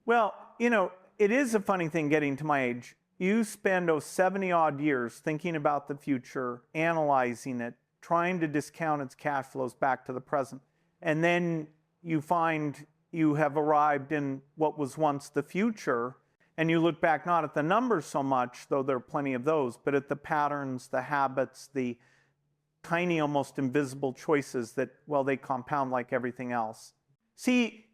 Well, it is a funny thing getting to my age. You spend 70 odd years thinking about the future, analyzing it, trying to discount its cash flows back to the present. And then you find you have arrived in what was once the future, and you look back not at the numbers so much, though there are plenty of those, but at the patterns, the habits, the tiny, almost invisible choices that, well, they compound like everything else. See,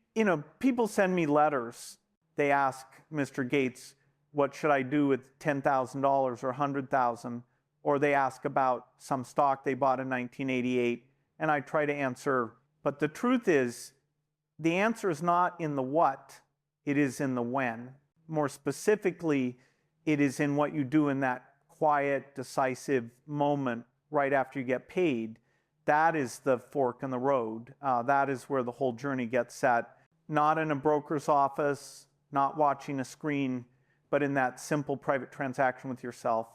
people send me letters. They ask Mr. Gates, what should I do with $10,000 or $100,000? Or they ask about some stock they bought in 1988, and I try to answer. But the truth is, the answer is not in the what, it is in the when. More specifically, it is in what you do in that quiet, decisive moment right after you get paid. That is the fork in the road. That is where the whole journey gets set. Not in a broker's office, not watching a screen, but in that simple private transaction with yourself.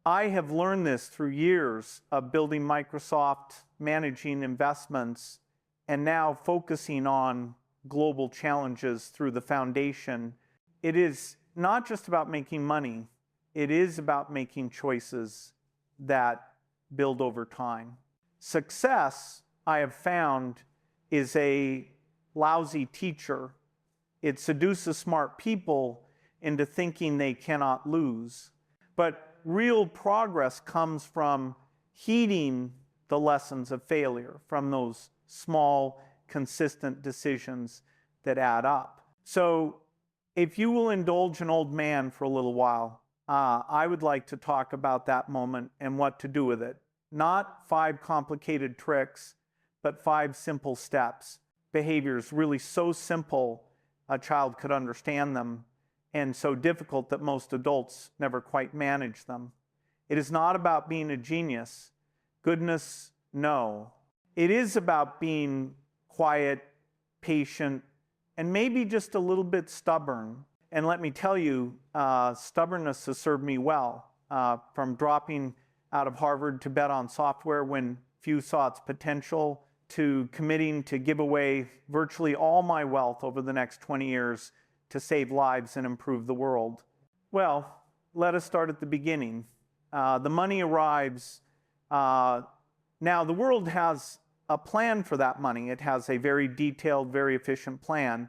I have learned this through years of building Microsoft, managing investments, and now focusing on global challenges through the foundation. It is not just about making money, it is about making choices that build over time. Success, I have found, is a lousy teacher. It seduces smart people into thinking they cannot lose. But real progress comes from heeding the lessons of failure, from those small, consistent decisions that add up. So if you will indulge an old man for a little while, I would like to talk about that moment and what to do with it. Not 5 complicated tricks, but 5 simple steps. Behaviors really so simple a child could understand them, and so difficult that most adults never quite manage them. It is not about being a genius. Goodness, no. It is about being quiet, patient, and maybe just a little bit stubborn. And let me tell you, stubbornness has served me well. From dropping out of Harvard to bet on software when few saw its potential, to committing to give away virtually all my wealth over the next 20 years to save lives and improve the world. Well, let us start at the beginning. The money arrives. Now, the world has a plan for that money. It has a very detailed, very efficient plan.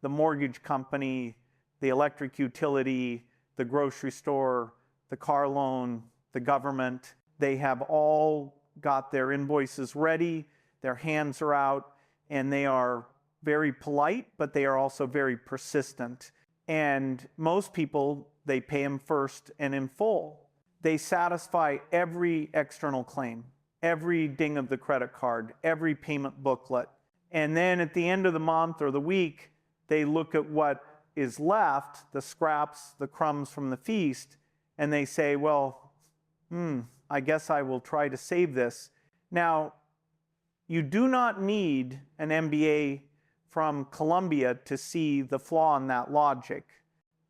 The mortgage company, the electric utility, the grocery store, the car loan, the government, they have all got their invoices ready, their hands are out, and they are very polite, but they are also very persistent. And most people, they pay them first and in full. They satisfy every external claim, every ding of the credit card, every payment booklet. And then at the end of the month or the week, they look at what is left, the scraps, the crumbs from the feast, and they say, well, I guess I will try to save this. Now, you do not need an MBA from Columbia to see the flaw in that logic.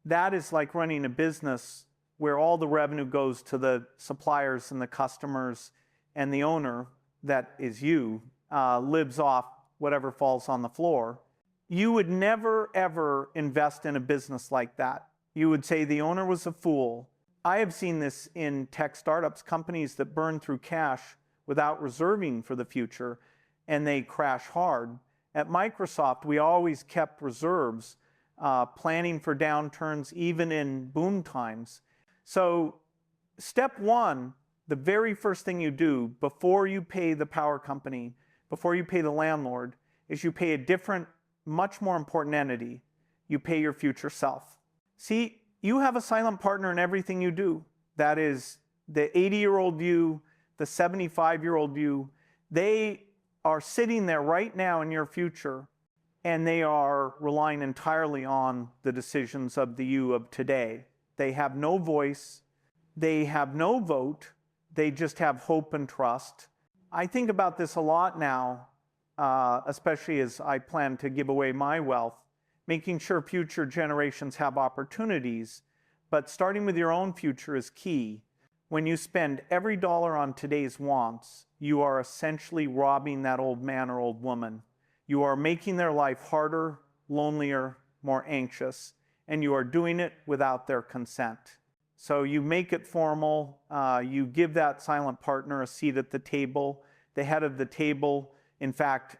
That is like running a business where all the revenue goes to the suppliers and the customers, and the owner, that is you, lives off whatever falls on the floor. You would never, ever invest in a business like that. You would say the owner was a fool. I have seen this in tech startups, companies that burn through cash without reserving for the future, and they crash hard. At Microsoft, we always kept reserves, planning for downturns, even in boom times. So step one, the very first thing you do before you pay the power company, before you pay the landlord, is you pay a different, much more important entity. You pay your future self. See, you have a silent partner in everything you do. That is the 80-year-old you, the 75-year-old you. They are sitting there right now in your future, and they are relying entirely on the decisions of the you of today. They have no voice. They have no vote. They just have hope and trust. I think about this a lot now, especially as I plan to give away my wealth, making sure future generations have opportunities. But starting with your own future is key. When you spend every dollar on today's wants, you are essentially robbing that old man or old woman. You are making their life harder, lonelier, more anxious, and you are doing it without their consent. So you make it formal, you give that silent partner a seat at the table, the head of the table. In fact,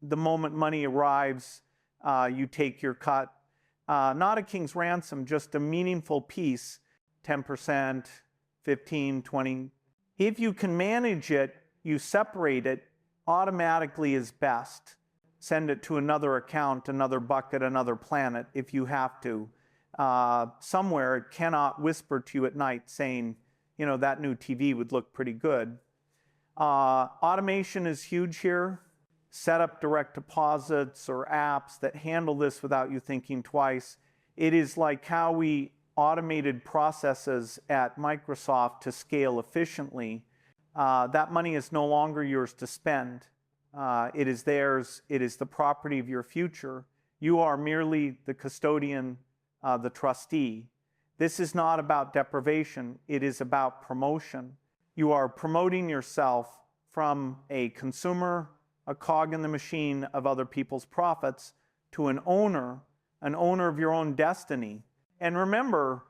the moment money arrives, you take your cut. Not a king's ransom, just a meaningful piece, 10%, 15, 20. If you can manage it, you separate it, automatically is best. Send it to another account, another bucket, another planet if you have to. Somewhere it cannot whisper to you at night saying, you know, that new TV would look pretty good. Automation is huge here. Set up direct deposits or apps that handle this without you thinking twice. It is like how we automated processes at Microsoft to scale efficiently. That money is no longer yours to spend. It is theirs. It is the property of your future. You are merely the custodian, the trustee. This is not about deprivation. It is about promotion. You are promoting yourself from a consumer, a cog in the machine of other people's profits, to an owner of your own destiny. And remember,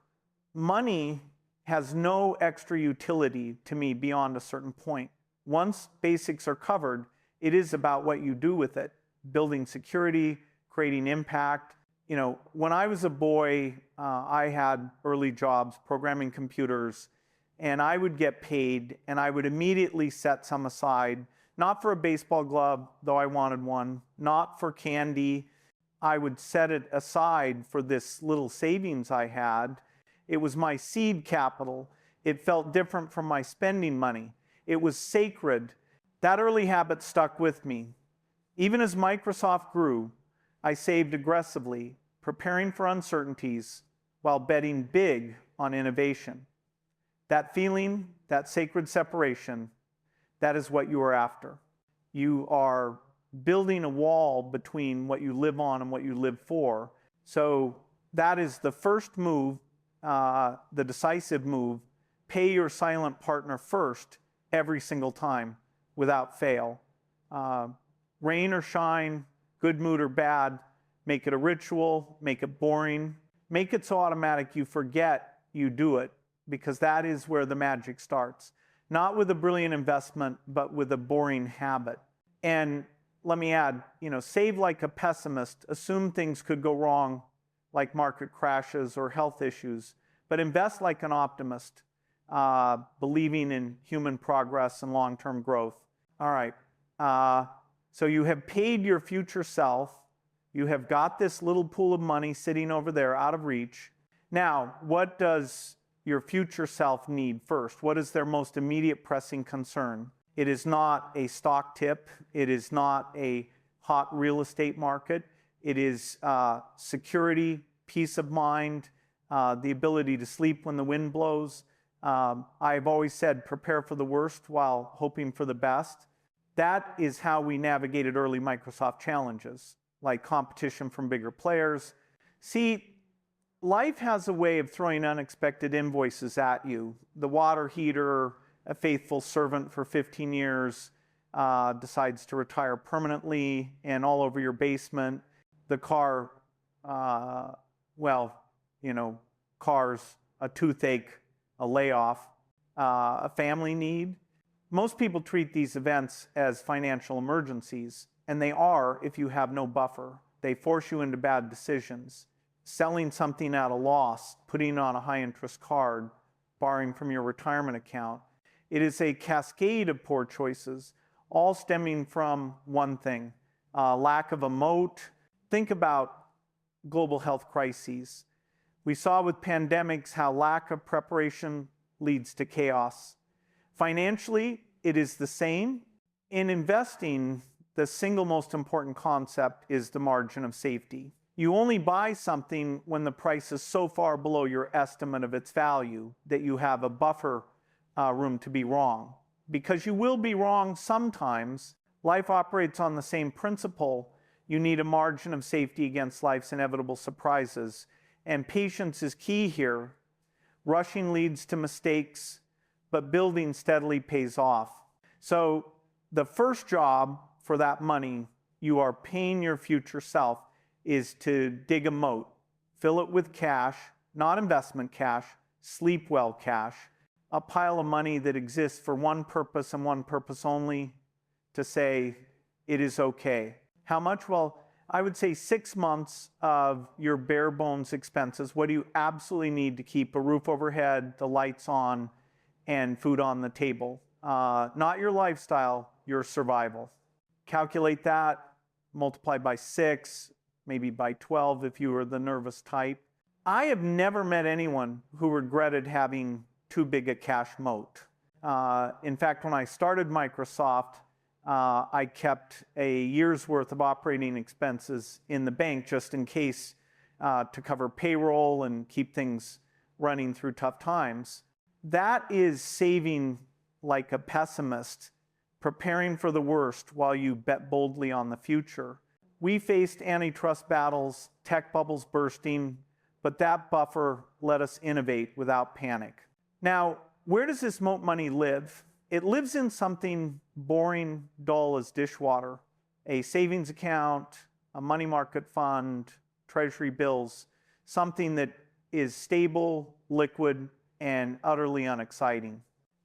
money has no extra utility to me beyond a certain point. Once basics are covered, it is about what you do with it, building security, creating impact. You know, when I was a boy, I had early jobs programming computers, and I would get paid, and I would immediately set some aside, not for a baseball glove, though I wanted one, not for candy. I would set it aside for this little savings I had. It was my seed capital. It felt different from my spending money. It was sacred. That early habit stuck with me. Even as Microsoft grew, I saved aggressively, preparing for uncertainties while betting big on innovation. That feeling, that sacred separation, that is what you are after. You are building a wall between what you live on and what you live for. So that is the first move, the decisive move. Pay your silent partner first every single time without fail. Rain or shine, good mood or bad, make it a ritual, make it boring, make it so automatic you forget you do it, because that is where the magic starts. Not with a brilliant investment, but with a boring habit. And let me add, you know, save like a pessimist, assume things could go wrong, like market crashes or health issues, but invest like an optimist, believing in human progress and long-term growth. All right, so you have paid your future self. You have got this little pool of money sitting over there out of reach. Now, what does your future self need first? What is their most immediate pressing concern? It is not a stock tip. It is not a hot real estate market. It is security, peace of mind, the ability to sleep when the wind blows. I've always said, prepare for the worst while hoping for the best. That is how we navigated early Microsoft challenges, like competition from bigger players. See, life has a way of throwing unexpected invoices at you. The water heater, a faithful servant for 15 years, decides to retire permanently and all over your basement. The car, well, you know, cars, a toothache, a layoff, a family need. Most people treat these events as financial emergencies, and they are if you have no buffer. They force you into bad decisions. Selling something at a loss, putting on a high-interest card, borrowing from your retirement account. It is a cascade of poor choices, all stemming from one thing, lack of a moat. Think about global health crises. We saw with pandemics how lack of preparation leads to chaos. Financially, it is the same. In investing, the single most important concept is the margin of safety. You only buy something when the price is so far below your estimate of its value that you have a buffer room to be wrong. Because you will be wrong sometimes. Life operates on the same principle. You need a margin of safety against life's inevitable surprises. And patience is key here. Rushing leads to mistakes, but building steadily pays off. So the first job for that money, you are paying your future self. is to dig a moat, fill it with cash, not investment cash, sleep well cash, a pile of money that exists for one purpose and one purpose only, to say it is okay. How much? Well, I would say 6 months of your bare bones expenses. What do you absolutely need to keep a roof overhead, the lights on, and food on the table? Not your lifestyle, your survival. Calculate that, multiply by 6, maybe by 12 if you were the nervous type. I have never met anyone who regretted having too big a cash moat. In fact, when I started Microsoft, I kept a year's worth of operating expenses in the bank just in case, to cover payroll and keep things running through tough times. That is saving like a pessimist, preparing for the worst while you bet boldly on the future. We faced antitrust battles, tech bubbles bursting, but that buffer let us innovate without panic. Now, where does this moat money live? It lives in something boring, dull as dishwater, a savings account, a money market fund, treasury bills, something that is stable, liquid, and utterly unexciting.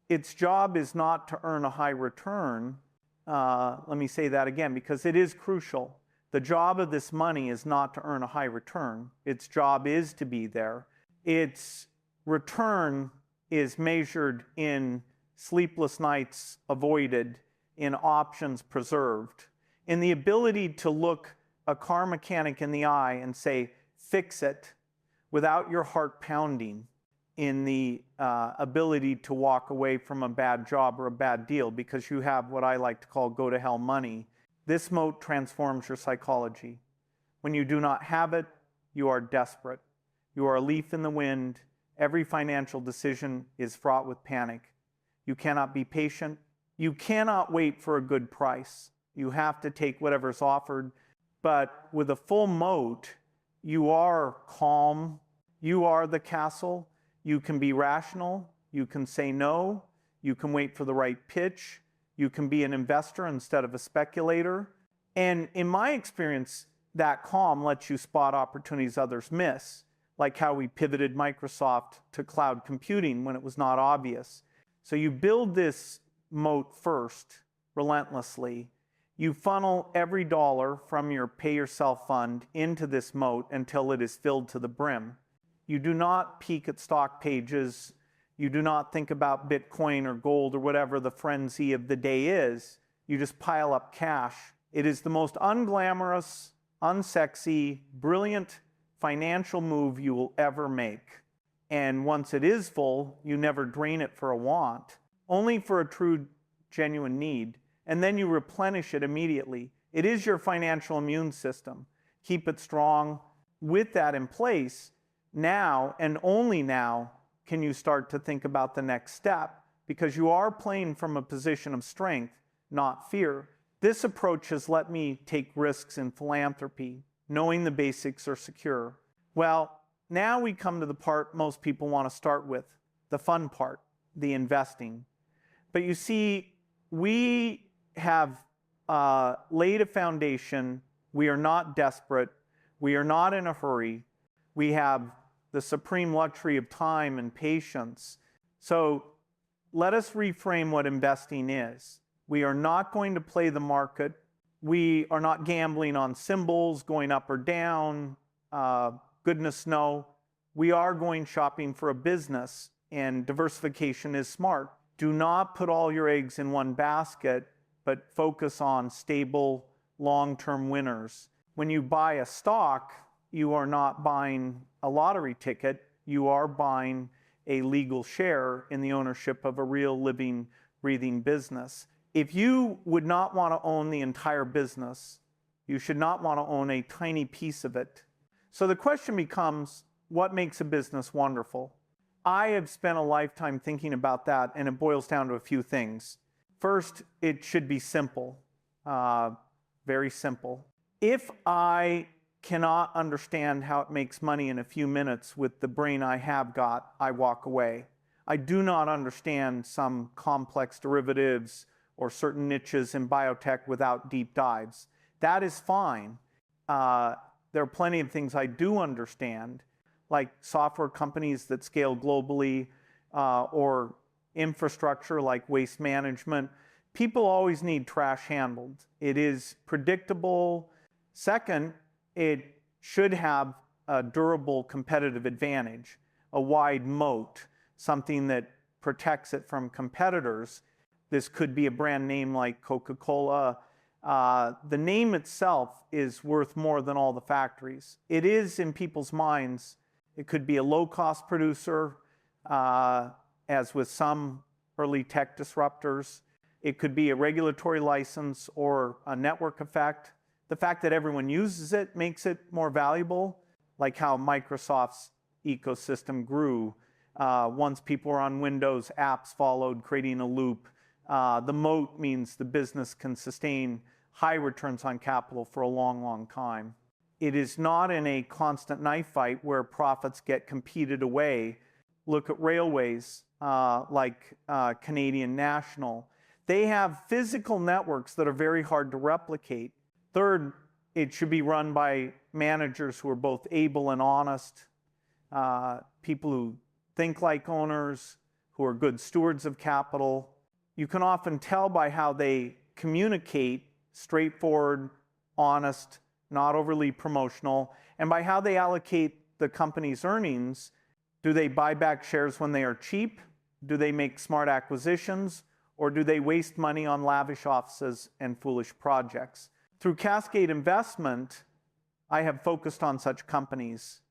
Its job is not to earn a high return. Let me say that again, because it is crucial. The job of this money is not to earn a high return. Its job is to be there. Its return is measured in sleepless nights avoided, in options preserved, in the ability to look a car mechanic in the eye and say, fix it, without your heart pounding, in the ability to walk away from a bad job or a bad deal because you have what I like to call go to hell money. This moat transforms your psychology. When you do not have it, you are desperate. You are a leaf in the wind. Every financial decision is fraught with panic. You cannot be patient. You cannot wait for a good price. You have to take whatever's offered. But with a full moat, you are calm. You are the castle. You can be rational. You can say no. You can wait for the right pitch. You can be an investor instead of a speculator. And in my experience, that calm lets you spot opportunities others miss, like how we pivoted Microsoft to cloud computing when it was not obvious. So you build this moat first, relentlessly. You funnel every dollar from your pay yourself fund into this moat until it is filled to the brim. You do not peek at stock pages. You do not think about Bitcoin or gold or whatever the frenzy of the day is. You just pile up cash. It is the most unglamorous, unsexy, brilliant financial move you will ever make. And once it is full, you never drain it for a want, only for a true, genuine need. And then you replenish it immediately. It is your financial immune system. Keep it strong. With that in place, now and only now can you start to think about the next step, because you are playing from a position of strength, not fear. This approach has let me take risks in philanthropy, knowing the basics are secure. Well, now we come to the part most people want to start with, the fun part, the investing. But you see, we have laid a foundation. We are not desperate. We are not in a hurry. We have the supreme luxury of time and patience. So let us reframe what investing is. We are not going to play the market. We are not gambling on symbols going up or down. Goodness no. We are going shopping for a business, and diversification is smart. Do not put all your eggs in one basket, but focus on stable, long-term winners. When you buy a stock, you are not buying a lottery ticket. You are buying a legal share in the ownership of a real, living, breathing business. If you would not want to own the entire business, you should not want to own a tiny piece of it. So the question becomes, what makes a business wonderful? I have spent a lifetime thinking about that, and it boils down to a few things. First, it should be simple, very simple. If I cannot understand how it makes money in a few minutes with the brain I have got, I walk away. I do not understand some complex derivatives or certain niches in biotech without deep dives. That is fine. The there are plenty of things I do understand, like software companies that scale globally, or infrastructure like waste management. People always need trash handled. It is predictable. Second, it should have a durable competitive advantage, a wide moat, something that protects it from competitors. This could be a brand name like Coca-Cola. The name itself is worth more than all the factories. It is in people's minds. It could be a low-cost producer, as with some early tech disruptors. It could be a regulatory license or a network effect. The fact that everyone uses it makes it more valuable, like how Microsoft's ecosystem grew. Once people were on Windows, apps followed, creating a loop. The moat means the business can sustain high returns on capital for a long, long time. It is not in a constant knife fight where profits get competed away. Look at railways like Canadian National. They have physical networks that are very hard to replicate. Third, it should be run by managers who are both able and honest, people who think like owners, who are good stewards of capital. You can often tell by how they communicate, straightforward, honest, not overly promotional, and by how they allocate the company's earnings. Do they buy back shares when they are cheap? Do they make smart acquisitions? Or do they waste money on lavish offices and foolish projects? Through Cascade Investment, I have focused on such companies.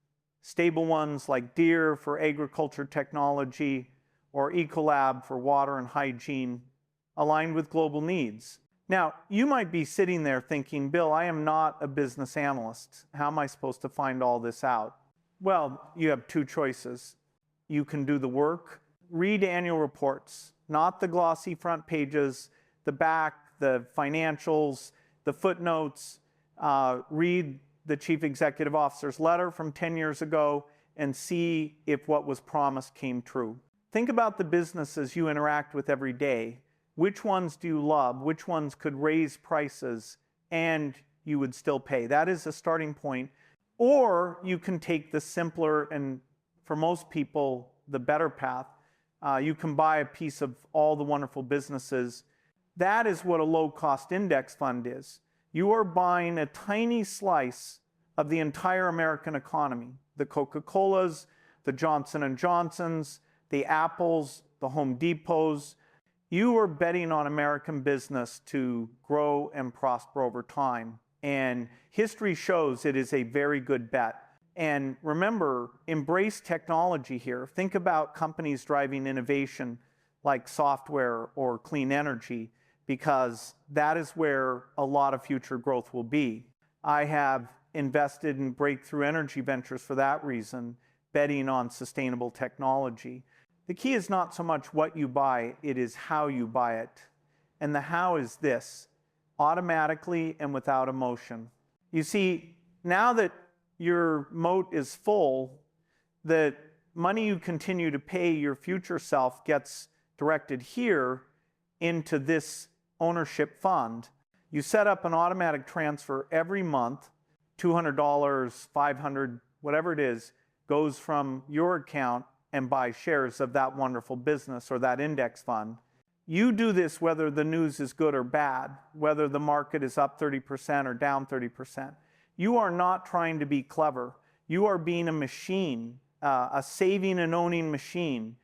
Stable ones like Deere for agriculture technology, or Ecolab for water and hygiene, aligned with global needs. Now, you might be sitting there thinking, Bill, I am not a business analyst. How am I supposed to find all this out? Well, you have two choices. You can do the work, read annual reports, not the glossy front pages, the back, the financials, the footnotes. Read the chief executive officer's letter from 10 years ago and see if what was promised came true. Think about the businesses you interact with every day. Which ones do you love? Which ones could raise prices and you would still pay? That is a starting point. Or you can take the simpler and, for most people, the better path. You can buy a piece of all the wonderful businesses. That is what a low-cost index fund is. You are buying a tiny slice of the entire American economy. The Coca-Colas, the Johnson & Johnsons, the Apples, the Home Depots. You are betting on American business to grow and prosper over time. And history shows it is a very good bet. And remember, embrace technology here. Think about companies driving innovation like software or clean energy, because that is where a lot of future growth will be. I have invested in breakthrough energy ventures for that reason, betting on sustainable technology. The key is not so much what you buy, it is how you buy it. And the how is this: automatically and without emotion. You see, now that your moat is full, the money you continue to pay your future self gets directed here into this ownership fund. You set up an automatic transfer every month, $200, $500, whatever it is, goes from your account and buy shares of that wonderful business or that index fund. You do this whether the news is good or bad, whether the market is up 30% or down 30%. You are not trying to be clever. You are being a machine, a saving and owning machine.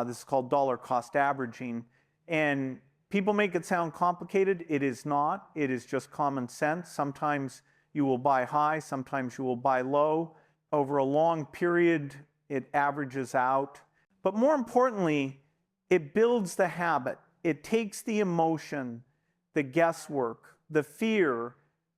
This is called dollar cost averaging. And people make it sound complicated. It is not. It is just common sense. Sometimes you will buy high, sometimes you will buy low. Over a long period, it averages out. But more importantly, it builds the habit. It takes the emotion, the guesswork, the fear,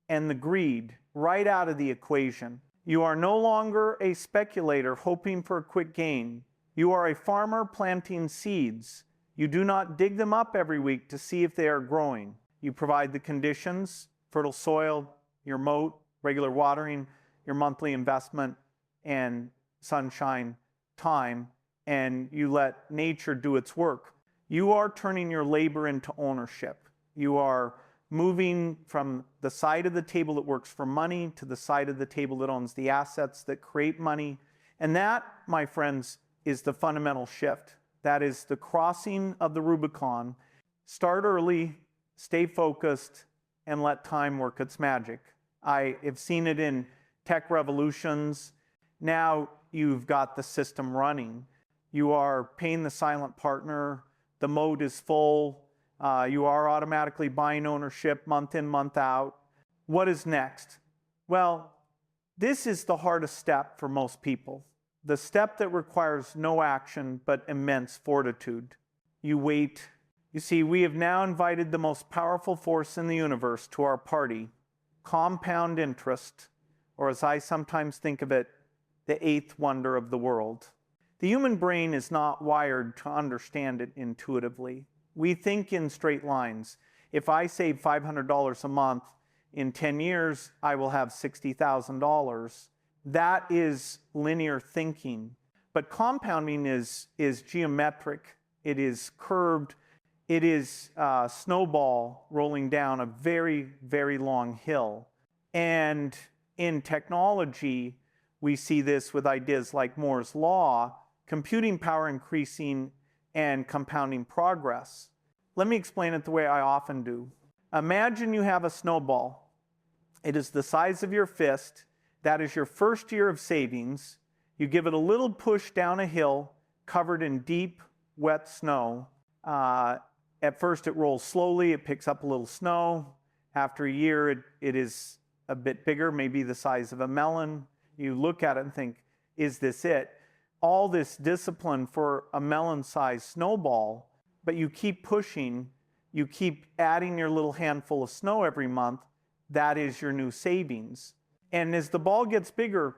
and the greed right out of the equation. You are no longer a speculator hoping for a quick gain. You are a farmer planting seeds. You do not dig them up every week to see if they are growing. You provide the conditions, fertile soil, your moat, regular watering, your monthly investment, and sunshine time, and you let nature do its work. You are turning your labor into ownership. You are moving from the side of the table that works for money to the side of the table that owns the assets that create money. And that, my friends, is the fundamental shift. That is the crossing of the Rubicon. Start early, stay focused, and let time work its magic. I have seen it in tech revolutions. Now you've got the system running. You are paying the silent partner. The moat is full. You are automatically buying ownership month in, month out. What is next? Well, this is the hardest step for most people. The step that requires no action but immense fortitude. You wait. You see, we have now invited the most powerful force in the universe to our party, compound interest, or as I sometimes think of it, the eighth wonder of the world. The human brain is not wired to understand it intuitively. We think in straight lines. If I save $500 a month, in 10 years, I will have $60,000. That is linear thinking. But compounding is geometric. It is curved. It is a snowball rolling down a very, very long hill. And in technology, we see this with ideas like Moore's law, computing power increasing and compounding progress. Let me explain it the way I often do. Imagine you have a snowball. It is the size of your fist. That is your first year of savings. You give it a little push down a hill covered in deep, wet snow. At first it rolls slowly, it picks up a little snow. After a year it is a bit bigger, maybe the size of a melon. You look at it and think, is this it? All this discipline for a melon-sized snowball, but you keep pushing, you keep adding your little handful of snow every month. That is your new savings. And as the ball gets bigger,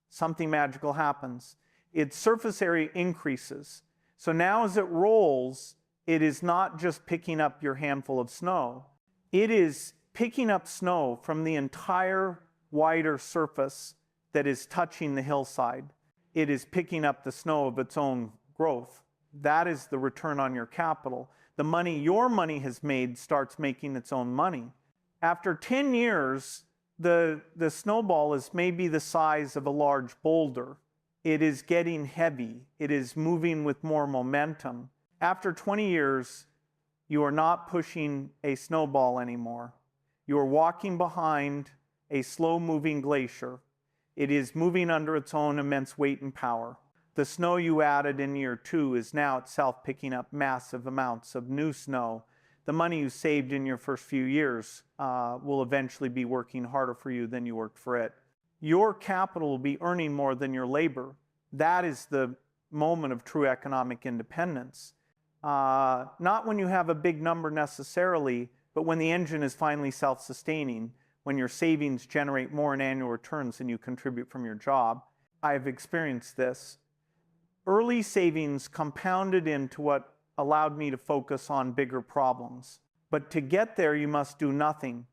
something magical happens. Its surface area increases. So now as it rolls, it is not just picking up your handful of snow. It is picking up snow from the entire wider surface that is touching the hillside. It is picking up the snow of its own growth. That is the return on your capital. The money your money has made starts making its own money. After 10 years, the snowball is maybe the size of a large boulder. It is getting heavy. It is moving with more momentum. After 20 years, you are not pushing a snowball anymore. You are walking behind a slow-moving glacier. It is moving under its own immense weight and power. The snow you added in year 2 is now itself picking up massive amounts of new snow. The money you saved in your first few years will eventually be working harder for you than you worked for it. Your capital will be earning more than your labor. That is the moment of true economic independence. Not when you have a big number necessarily, but when the engine is finally self-sustaining, when your savings generate more in annual returns than you contribute from your job. I've experienced this. Early savings compounded into what allowed me to focus on bigger problems. But to get there, you must do nothing.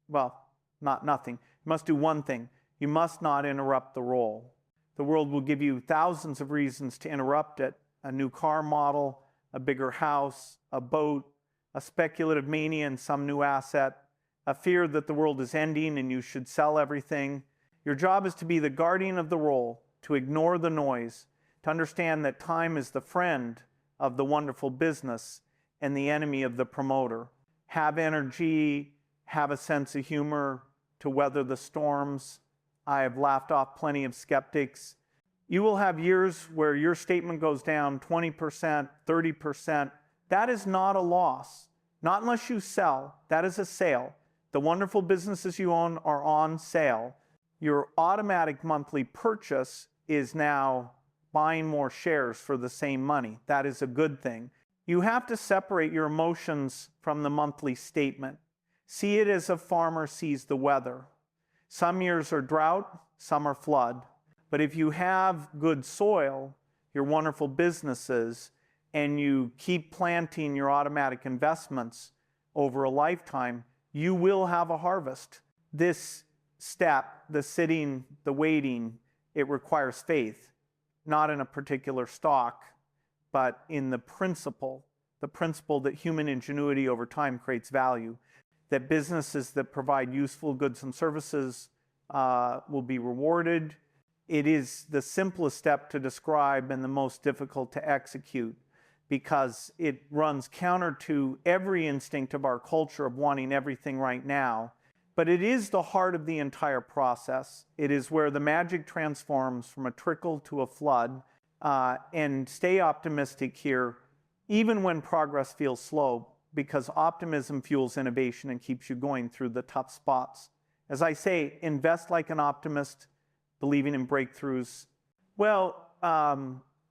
Well, not nothing. You must do one thing. You must not interrupt the roll. The world will give you thousands of reasons to interrupt it. A new car model, a bigger house, a boat, a speculative mania in some new asset, a fear that the world is ending and you should sell everything. Your job is to be the guardian of the roll, to ignore the noise, to understand that time is the friend of the wonderful business and the enemy of the promoter. Have energy, have a sense of humor to weather the storms. I have laughed off plenty of skeptics. You will have years where your statement goes down 20%, 30%. That is not a loss. Not unless you sell. That is a sale. The wonderful businesses you own are on sale. Your automatic monthly purchase is now buying more shares for the same money. That is a good thing. You have to separate your emotions from the monthly statement. See it as a farmer sees the weather. Some years are drought, some are flood. But if you have good soil, your wonderful businesses, and you keep planting your automatic investments over a lifetime, you will have a harvest. This step, the sitting, the waiting, it requires faith, not in a particular stock, but in the principle that human ingenuity over time creates value. that businesses that provide useful goods and services will be rewarded. It is the simplest step to describe and the most difficult to execute, because it runs counter to every instinct of our culture of wanting everything right now. But it is the heart of the entire process. It is where the magic transforms from a trickle to a flood. And stay optimistic here, even when progress feels slow, because optimism fuels innovation and keeps you going through the tough spots. As I say, invest like an optimist, believing in breakthroughs. Well,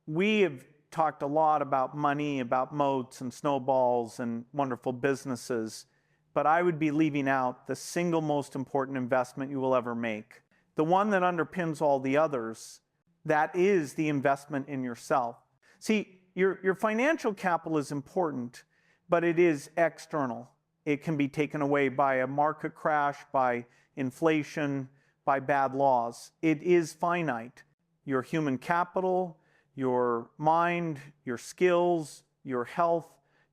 we have talked a lot about money, about moats and snowballs and wonderful businesses, but I would be leaving out the single most important investment you will ever make. The one that underpins all the others, that is the investment in yourself. See, your financial capital is important, but it is external. It can be taken away by a market crash, by inflation, by bad laws. It is finite. Your human capital, your mind, your skills, your health,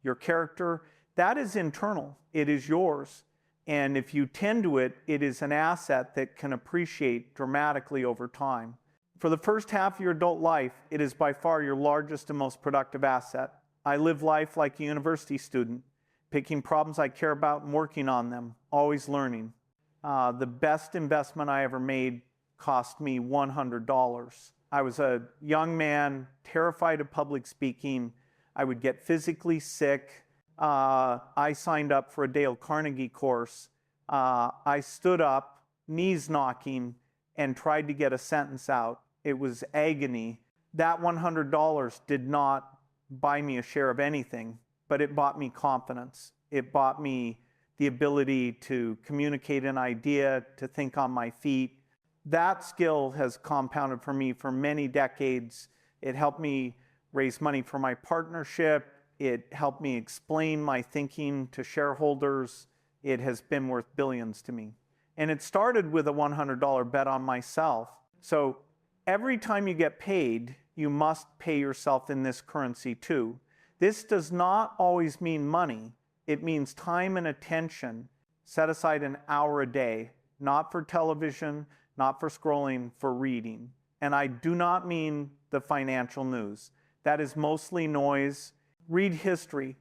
your character, that is internal. It is yours. And if you tend to it, it is an asset that can appreciate dramatically over time. For the first half of your adult life, it is by far your largest and most productive asset. I live life like a university student, picking problems I care about and working on them, always learning. The best investment I ever made cost me $100. I was a young man, terrified of public speaking. I would get physically sick. I signed up for a Dale Carnegie course. I stood up, knees knocking, and tried to get a sentence out. It was agony. That $100 did not buy me a share of anything, but it bought me confidence. It bought me the ability to communicate an idea, to think on my feet. That skill has compounded for me for many decades. It helped me raise money for my partnership. It helped me explain my thinking to shareholders. It has been worth billions to me. And it started with a $100 bet on myself. So every time you get paid, you must pay yourself in this currency too. This does not always mean money. It means time and attention. Set aside an hour a day, not for television, not for scrolling, for reading. And I do not mean the financial news. That is mostly noise. Read history,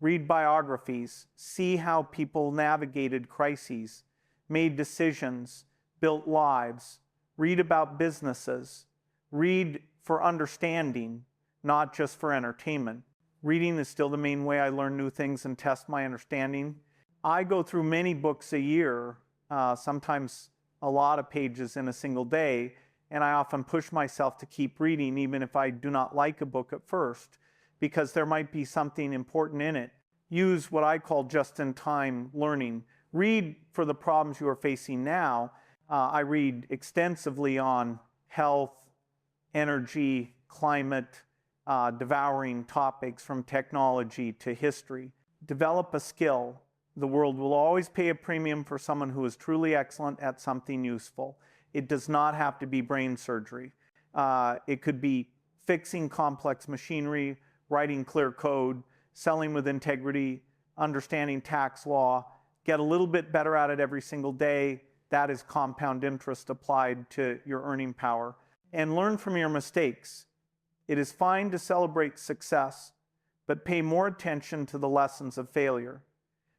read biographies, see how people navigated crises, made decisions, built lives. Read about businesses. Read for understanding, not just for entertainment. Reading is still the main way I learn new things and test my understanding. I go through many books a year, sometimes a lot of pages in a single day, and I often push myself to keep reading even if I do not like a book at first, because there might be something important in it. Use what I call just-in-time learning. Read for the problems you are facing now. I read extensively on health, energy, climate, devouring topics from technology to history. Develop a skill. The world will always pay a premium for someone who is truly excellent at something useful. It does not have to be brain surgery. It could be fixing complex machinery, writing clear code, selling with integrity, understanding tax law. Get a little bit better at it every single day. That is compound interest applied to your earning power. And learn from your mistakes. It is fine to celebrate success, but pay more attention to the lessons of failure.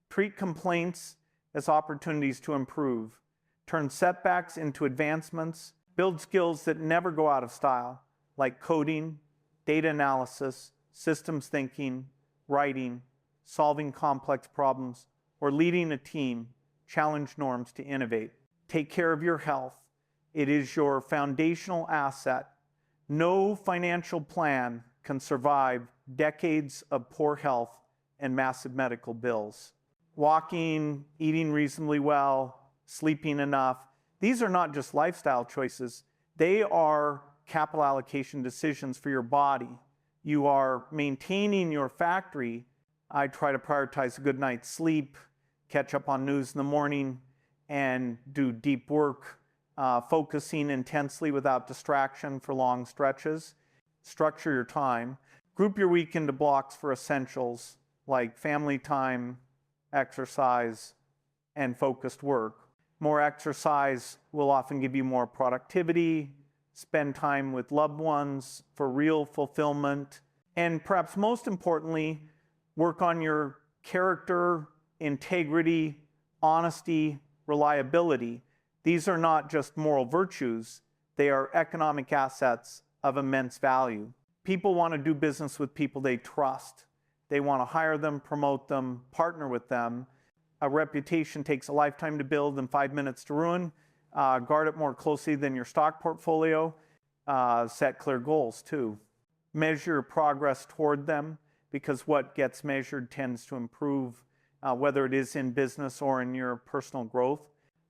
Treat complaints as opportunities to improve. Turn setbacks into advancements. Build skills that never go out of style, like coding, data analysis, systems thinking, writing, solving complex problems, or leading a team. Challenge norms to innovate. Take care of your health. It is your foundational asset. No financial plan can survive decades of poor health and massive medical bills. Walking, eating reasonably well, sleeping enough, these are not just lifestyle choices. They are capital allocation decisions for your body. You are maintaining your factory. I try to prioritize a good night's sleep, catch up on news in the morning, and do deep work, focusing intensely without distraction for long stretches. Structure your time. Group your week into blocks for essentials like family time, exercise, and focused work. More exercise will often give you more productivity, spend time with loved ones for real fulfillment, and perhaps most importantly, work on your character, integrity, honesty, reliability. These are not just moral virtues, they are economic assets of immense value. People want to do business with people they trust. They want to hire them, promote them, partner with them. A reputation takes a lifetime to build and 5 minutes to ruin. Guard it more closely than your stock portfolio. Set clear goals too. Measure your progress toward them, because what gets measured tends to improve, whether it is in business or in your personal growth.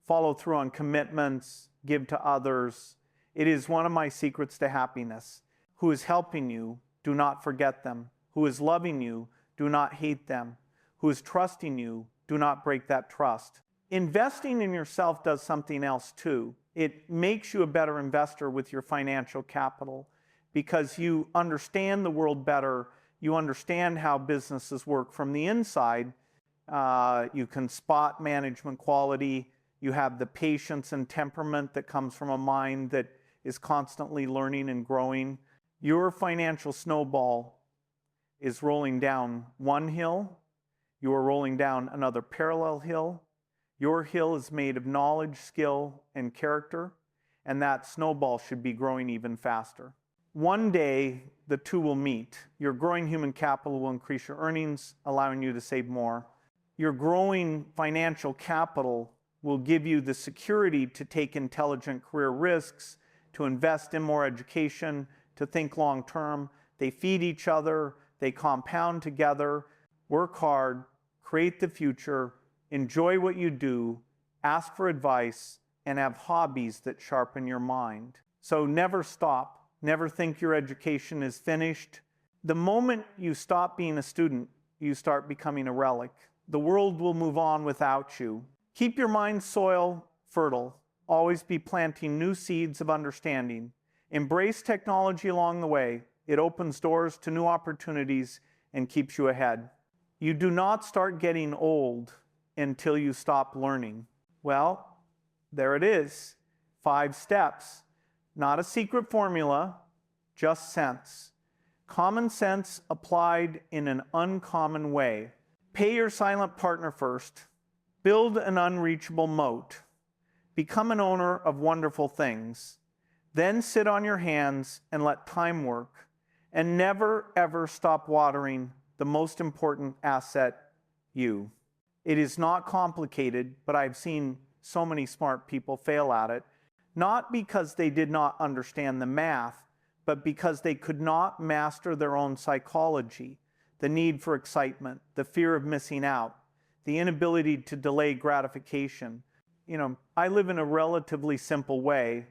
Follow through on commitments, give to others. It is one of my secrets to happiness. Who is helping you, do not forget them. Who is loving you, do not hate them. Who is trusting you, do not break that trust. Investing in yourself does something else too. It makes you a better investor with your financial capital, because you understand the world better. You understand how businesses work from the inside. You can spot management quality. You have the patience and temperament that comes from a mind that is constantly learning and growing. Your financial snowball is rolling down one hill. You are rolling down another parallel hill. Your hill is made of knowledge, skill, and character, and that snowball should be growing even faster. One day, the two will meet. Your growing human capital will increase your earnings, allowing you to save more. Your growing financial capital will give you the security to take intelligent career risks, to invest in more education, to think long term. They feed each other, they compound together. Work hard, create the future, enjoy what you do, ask for advice, and have hobbies that sharpen your mind. So never stop. Never think your education is finished. The moment you stop being a student, you start becoming a relic. The world will move on without you. Keep your mind soil fertile. Always be planting new seeds of understanding. Embrace technology along the way. It opens doors to new opportunities and keeps you ahead. You do not start getting old until you stop learning. Well, there it is. 5 steps. Not a secret formula, just sense. Common sense applied in an uncommon way. Pay your silent partner first. Build an unreachable moat. Become an owner of wonderful things. Then sit on your hands and let time work. And never, ever stop watering the most important asset, you. It is not complicated, but I've seen so many smart people fail at it. Not because they did not understand the math, but because they could not master their own psychology, the need for excitement, the fear of missing out, the inability to delay gratification. I live in a relatively simple way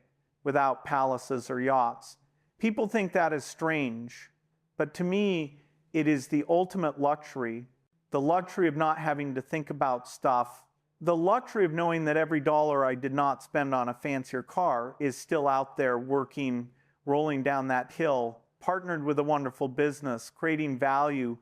without palaces or yachts. People think that is strange, but to me, it is the ultimate luxury, the luxury of not having to think about stuff, the luxury of knowing that every dollar I did not spend on a fancier car is still out there working, rolling down that hill, partnered with a wonderful business, creating value.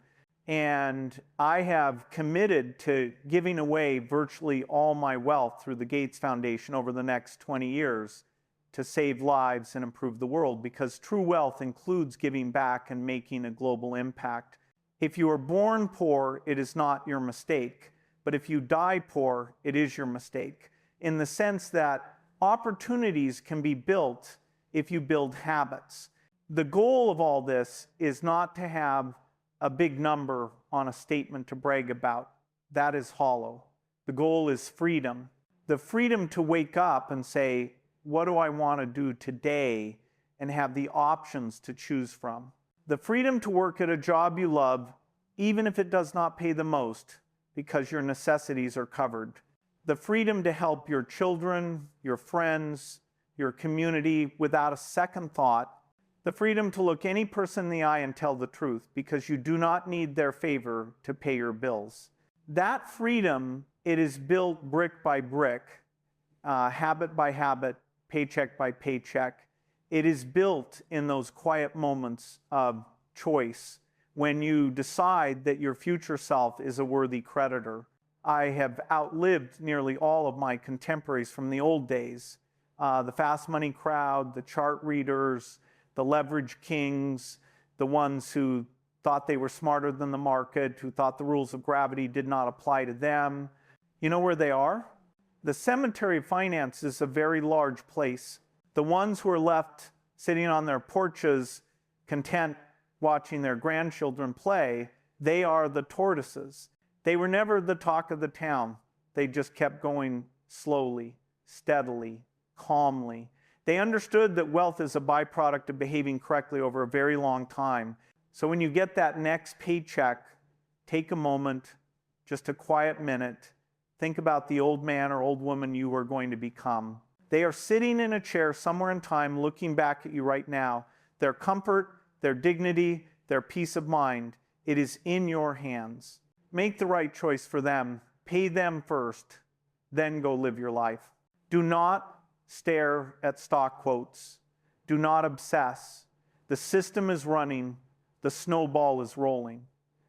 And I have committed to giving away virtually all my wealth through the Gates Foundation over the next 20 years to save lives and improve the world, because true wealth includes giving back and making a global impact. If you are born poor, it is not your mistake. But if you die poor, it is your mistake, in the sense that opportunities can be built if you build habits. The goal of all this is not to have a big number on a statement to brag about. That is hollow. The goal is freedom. The freedom to wake up and say, what do I want to do today, and have the options to choose from. The freedom to work at a job you love, even if it does not pay the most, because your necessities are covered. The freedom to help your children, your friends, your community without a second thought. The freedom to look any person in the eye and tell the truth, because you do not need their favor to pay your bills. That freedom, it is built brick by brick, habit by habit, paycheck by paycheck. It is built in those quiet moments of choice, when you decide that your future self is a worthy creditor. I have outlived nearly all of my contemporaries from the old days. The fast money crowd, the chart readers, the leverage kings, the ones who thought they were smarter than the market, who thought the rules of gravity did not apply to them. You know where they are? The cemetery of finance is a very large place. The ones who are left sitting on their porches, content watching their grandchildren play, they are the tortoises. They were never the talk of the town. They just kept going slowly, steadily, calmly. They understood that wealth is a byproduct of behaving correctly over a very long time. So when you get that next paycheck, take a moment, just a quiet minute. Think about the old man or old woman you are going to become. They are sitting in a chair somewhere in time looking back at you right now. Their comfort, their dignity, their peace of mind, it is in your hands. Make the right choice for them. Pay them first, then go live your life. Do not stare at stock quotes. Do not obsess. The system is running. The snowball is rolling.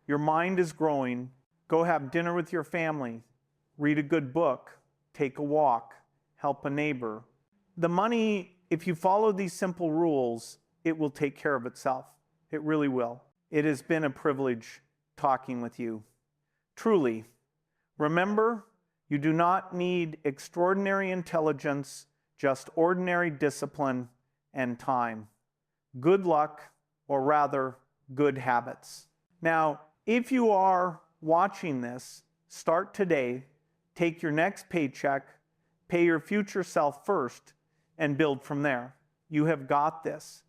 Your mind is growing. Go have dinner with your family. Read a good book. Take a walk. Help a neighbor. The money, if you follow these simple rules, it will take care of itself. It really will. It has been a privilege talking with you. Truly, remember, you do not need extraordinary intelligence, just ordinary discipline and time. Good luck, or rather, good habits. Now, if you are watching this, start today, take your next paycheck, pay your future self first, and build from there. You have got this.